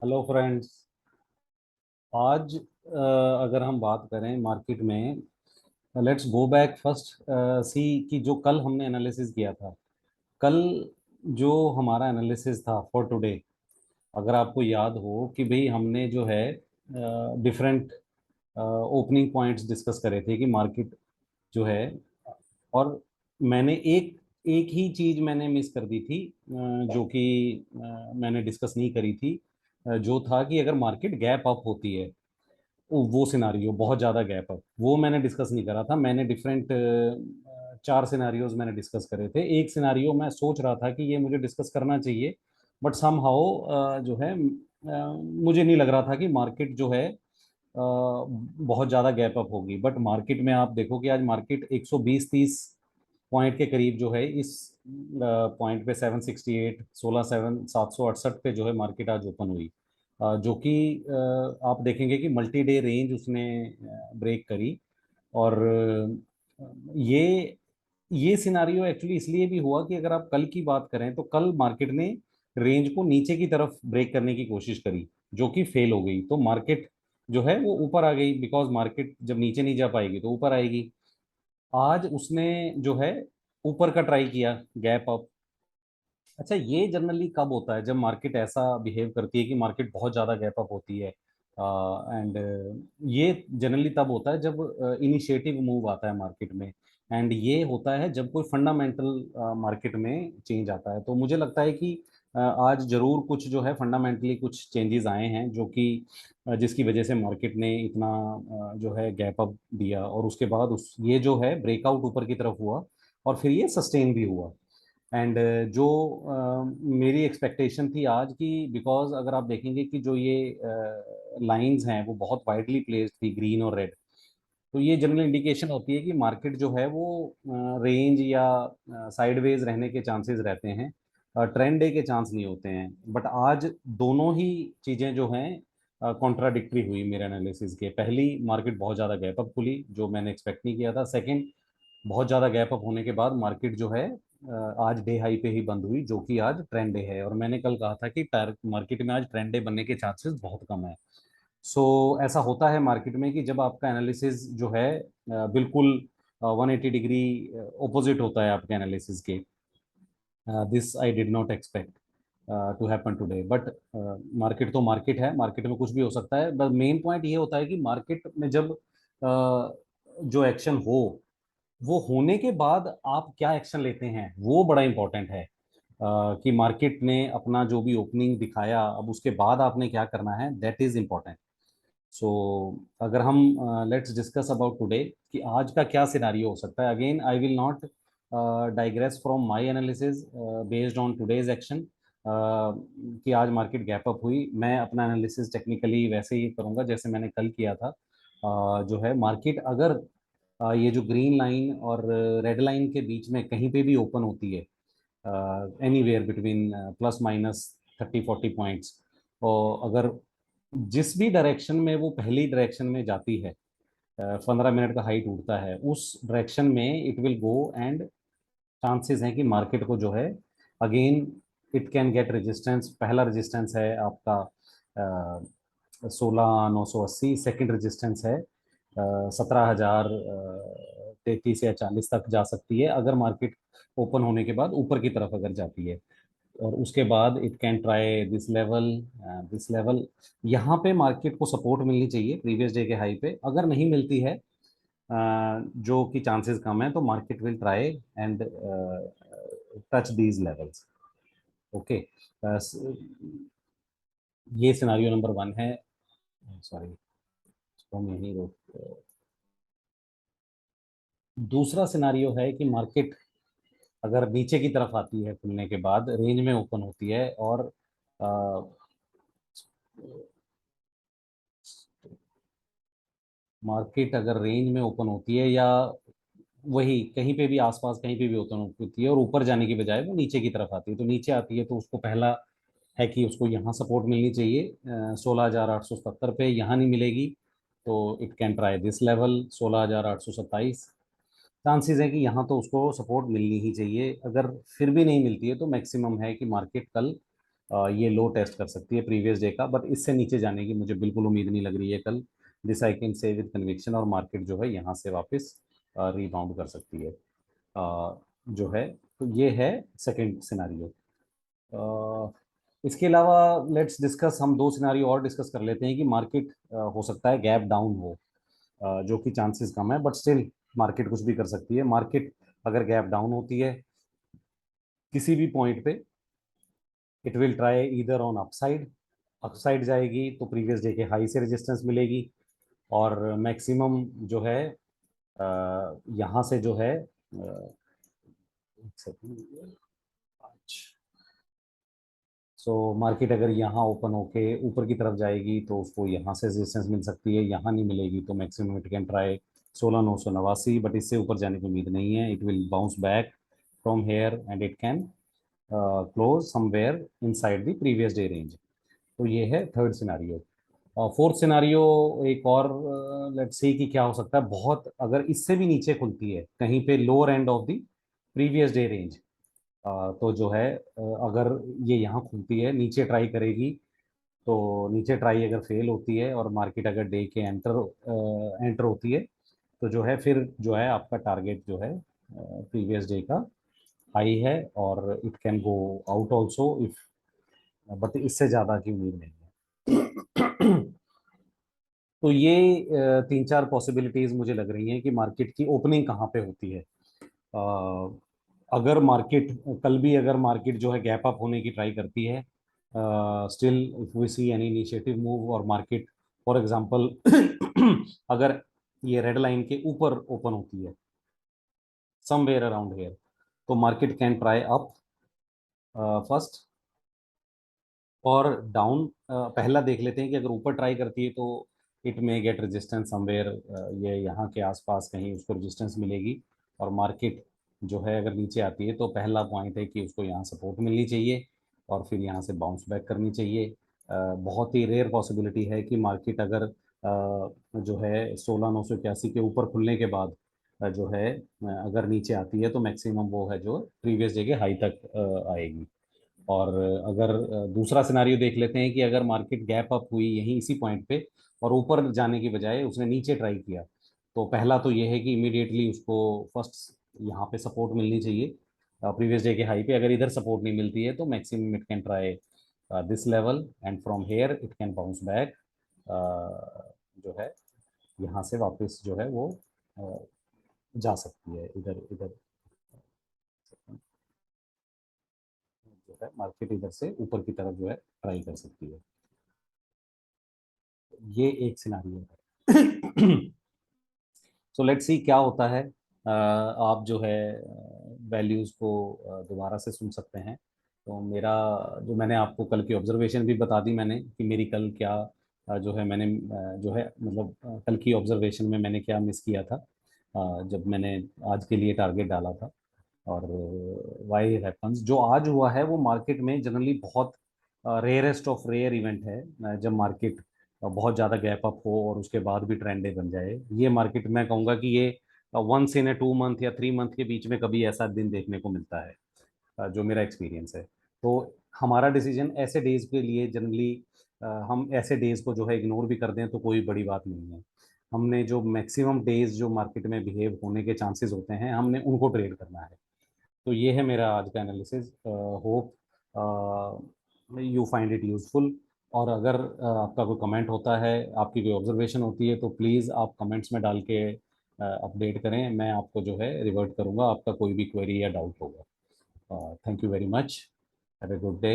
Hello friends. आज अगर हम बात करें मार्केट में, लेट्स गो बैक फर्स्ट, सी कि जो कल हमने एनालिसिस किया था। कल जो हमारा एनालिसिस था फॉर टुडे, अगर आपको याद हो कि भाई हमने जो है डिफरेंट ओपनिंग पॉइंट्स डिस्कस करे थे कि मार्केट जो है, और मैंने एक एक ही चीज मैंने मिस कर दी थी, जो कि मैंने डिस्कस नहीं करी थी, जो था कि अगर मार्केट गैप अप होती है, वो सिनारियो बहुत ज़्यादा गैप अप, वो मैंने डिस्कस नहीं करा था। मैंने डिफरेंट चार सिनारियोज मैंने डिस्कस करे थे। एक सिनारियो मैं सोच रहा था कि ये मुझे डिस्कस करना चाहिए, बट समहाउ जो है मुझे नहीं लग रहा था कि मार्केट जो है बहुत ज़्यादा गैप अप होगी। बट मार्केट में आप देखो कि आज मार्केट 120-30 पॉइंट के करीब जो है, इस पॉइंट पे 768, 768 पे जो है मार्केट आज ओपन हुई, जो कि आप देखेंगे कि मल्टी डे रेंज उसने ब्रेक करी। और ये सिनारियो एक्चुअली इसलिए भी हुआ कि अगर आप कल की बात करें तो कल मार्केट ने रेंज को नीचे की तरफ ब्रेक करने की कोशिश करी, जो कि फेल हो गई। तो मार्केट जो है वो ऊपर आ गई, बिकॉज मार्केट जब नीचे नहीं जा पाएगी तो ऊपर आएगी। आज उसने जो है ऊपर का ट्राई किया, गैप अप। अच्छा, ये जनरली कब होता है? जब मार्केट ऐसा बिहेव करती है कि मार्केट बहुत ज़्यादा गैप अप होती है, एंड ये जनरली तब होता है जब इनिशिएटिव मूव आता है मार्केट में। एंड ये होता है जब कोई फंडामेंटल मार्केट में चेंज आता है। तो मुझे लगता है कि आज जरूर कुछ जो है फंडामेंटली कुछ चेंजेस आए हैं, जो कि जिसकी वजह से मार्केट ने इतना जो है गैप अप दिया, और उसके बाद उस ये जो है ब्रेकआउट ऊपर की तरफ हुआ, और फिर ये सस्टेन भी हुआ। एंड जो मेरी एक्सपेक्टेशन थी आज की, बिकॉज अगर आप देखेंगे कि जो ये लाइंस हैं वो बहुत वाइडली प्लेस्ड थी, ग्रीन और रेड, तो ये जनरल इंडिकेशन होती है कि मार्केट जो है वो रेंज या साइडवेज रहने के चांसेस रहते हैं, ट्रेंड डे के चांस नहीं होते हैं। बट आज दोनों ही चीज़ें जो हैं कॉन्ट्राडिक्टरी हुई मेरे एनालिसिस के। पहली, मार्केट बहुत ज़्यादा गैप अप खुली, जो मैंने एक्सपेक्ट नहीं किया था। सेकंड, बहुत ज़्यादा गैप अप होने के बाद मार्केट जो है आज डे हाई पे ही बंद हुई, जो कि आज ट्रेंड डे है। और मैंने कल कहा था कि मार्केट में आज ट्रेंड डे बनने के चांसेस बहुत कम है। सो ऐसा होता है मार्केट में कि जब आपका एनालिसिस जो है बिल्कुल 180 डिग्री ओपोजिट होता है आपके एनालिसिस के। This I did not expect to happen today, but market तो मार्केट है, मार्केट में कुछ भी हो सकता है। बस मेन पॉइंट ये होता है कि मार्केट में जब जो एक्शन हो, वो होने के बाद आप क्या एक्शन लेते हैं, वो बड़ा इंपॉर्टेंट है। कि मार्केट ने अपना जो भी ओपनिंग दिखाया, अब उसके बाद आपने क्या करना है, दैट इज इम्पोर्टेंट। सो अगर हम लेट्स डिस्कस अबाउट टुडे कि आज का क्या सिनारियो हो सकता है। Again I will not digress from my analysis based on today's action, कि आज मार्केट गैप अप हुई। मैं अपना एनालिसिस टेक्निकली वैसे ही करूंगा जैसे मैंने कल किया था। जो है मार्केट अगर ये जो ग्रीन लाइन और रेड लाइन के बीच में कहीं पे भी ओपन होती है, anywhere between plus minus 30-40 points, और अगर जिस भी डायरेक्शन में वो पहली डायरेक्शन में जाती है, 15 मिनट का हाइट उठता है उस डायरेक्शन में, it will go. And chances हैं कि मार्केट को जो है again it can get resistance. पहला रेजिस्टेंस है आपका 16,980, सेकेंड रेजिस्टेंस है 17,000 33 या 40 तक जा सकती है, अगर मार्केट ओपन होने के बाद ऊपर की तरफ अगर जाती है। और उसके बाद it can try this level, this level. यहाँ पे मार्केट को सपोर्ट मिलनी चाहिए प्रीवियस डे के हाई पे। अगर नहीं मिलती है, जो कि चांसेस कम है, तो market will try and touch these levels. Okay, ये सिनारियो नंबर वन है। सॉरी, इसको हम यहीं रोक। दूसरा सिनारियो है कि मार्केट अगर नीचे की तरफ आती है, खुलने के बाद रेंज में ओपन होती है, और मार्केट अगर रेंज में ओपन होती है, या वही कहीं पे भी आसपास कहीं पे भी ओपन होती है, और ऊपर जाने की बजाय वो नीचे की तरफ आती है, तो नीचे आती है तो उसको पहला है कि उसको यहाँ सपोर्ट मिलनी चाहिए 16,870 पे। यहाँ नहीं मिलेगी तो it can try this level 16,827। Chances है कि यहाँ तो उसको सपोर्ट मिलनी ही चाहिए। अगर फिर भी नहीं मिलती है तो मैक्सिमम है कि मार्केट कल ये लो टेस्ट कर सकती है प्रीवियस डे का, बट इससे नीचे जाने की मुझे बिल्कुल उम्मीद नहीं लग रही है कल। This I can say with conviction, और मार्केट जो है यहाँ से वापस रीबाउंड कर सकती है। जो है तो ये है सेकंड सिनारियो। इसके अलावा लेट्स डिस्कस, हम दो सिनारियो और डिस्कस कर लेते हैं कि मार्केट हो सकता है गैप डाउन हो, जो कि चांसेस कम है, बट स्टिल मार्केट कुछ भी कर सकती है। मार्केट अगर गैप डाउन होती है किसी भी पॉइंट पे, it will try either on upside, upside जाएगी तो प्रीवियस डे के हाई से रेजिस्टेंस मिलेगी, और मैक्सिमम जो है यहाँ से जो है सो मार्केट अगर यहाँ ओपन होके ऊपर की तरफ जाएगी तो उसको यहाँ से रेजिस्टेंस मिल सकती है, यहाँ नहीं मिलेगी तो maximum it can try 16,989, but इससे ऊपर जाने की उम्मीद नहीं है। It will bounce back from here and it can close somewhere inside the previous day range. तो ये है थर्ड सिनारियो। फोर्थ सिनारियो एक और, लेट्स सी कि क्या हो सकता है, बहुत अगर इससे भी नीचे खुलती है कहीं पे lower end of the previous day range, तो जो है अगर ये यहाँ खुलती है नीचे ट्राई करेगी, तो नीचे ट्राई अगर फेल होती है और मार्केट अगर डे के एंटर होती है, तो जो है फिर जो है आपका टारगेट जो है प्रीवियस डे का हाई है, और it can go out also if, but इससे ज़्यादा की उम्मीद नहीं है। तो ये तीन चार पॉसिबिलिटीज मुझे लग रही हैं कि मार्केट की ओपनिंग कहाँ पे होती है। अगर मार्केट कल भी अगर मार्केट जो है गैप अप होने की ट्राई करती है, still if we see any initiative move और मार्केट फॉर एग्जांपल अगर ये रेड लाइन के ऊपर ओपन होती है समवेयर अराउंड हेयर, तो market can try up first और डाउन। पहला देख लेते हैं कि अगर ऊपर ट्राई करती है तो it may gate resistance somewhere, ये यहाँ के आसपास कहीं उसको रेजिस्टेंस मिलेगी, और मार्केट जो है अगर नीचे आती है तो पहला पॉइंट है कि उसको यहाँ सपोर्ट मिलनी चाहिए और फिर यहाँ से बाउंस बैक करनी चाहिए। बहुत ही रेयर पॉसिबिलिटी है कि मार्केट अगर जो है 16,981 के ऊपर खुलने के बाद जो है अगर नीचे आती है तो मैक्सिमम वो है जो प्रीवियस डे के हाई तक आएगी। और अगर दूसरा सिनारियो देख लेते हैं कि अगर मार्केट गैप अप हुई यहीं इसी पॉइंट पे और ऊपर जाने की बजाय उसने नीचे ट्राई किया, तो पहला तो ये है कि इमीडिएटली उसको फर्स्ट यहाँ पे सपोर्ट मिलनी चाहिए प्रीवियस डे के हाई पे। अगर इधर सपोर्ट नहीं मिलती है तो maximum it can try this level and from here it can bounce back, जो है यहाँ से वापस जो है वो जा सकती है इधर इधर, जो है मार्केट इधर से ऊपर की तरफ जो है ट्राई कर सकती है। ये एक सिनारियो है। सो लेट्स सी क्या होता है। आप जो है वैल्यूज को दोबारा से सुन सकते हैं। तो मेरा जो मैंने आपको कल की ऑब्जर्वेशन भी बता दी मैंने कि मेरी कल क्या जो है मैंने जो है मतलब कल की ऑब्जर्वेशन में मैंने क्या मिस किया था जब मैंने आज के लिए टारगेट डाला था। और वाई हैपन्स जो आज हुआ है वो मार्केट में जनरली बहुत रेयरेस्ट ऑफ रेयर इवेंट है, जब मार्केट बहुत ज़्यादा गैप अप हो और उसके बाद भी ट्रेंडे बन जाए। ये मार्केट मैं कहूँगा कि ये वंस इन ए 2 मंथ या 3 मंथ के बीच में कभी ऐसा दिन देखने को मिलता है, जो मेरा एक्सपीरियंस है। तो हमारा डिसीजन ऐसे डेज के लिए जनरली, हम ऐसे डेज को जो है इग्नोर भी कर दें तो कोई बड़ी बात नहीं है। हमने जो मैक्सिमम डेज जो मार्केट में बिहेव होने के चांसेस होते हैं हमने उनको ट्रेड करना है। तो ये है मेरा आज का analysis. Hope you find it useful. और अगर आपका कोई कमेंट होता है, आपकी कोई ऑब्जर्वेशन होती है, तो प्लीज़ आप कमेंट्स में डाल के अपडेट करें, मैं आपको जो है रिवर्ट करूँगा आपका कोई भी क्वेरी या डाउट होगा। Thank you very much. Have a good day.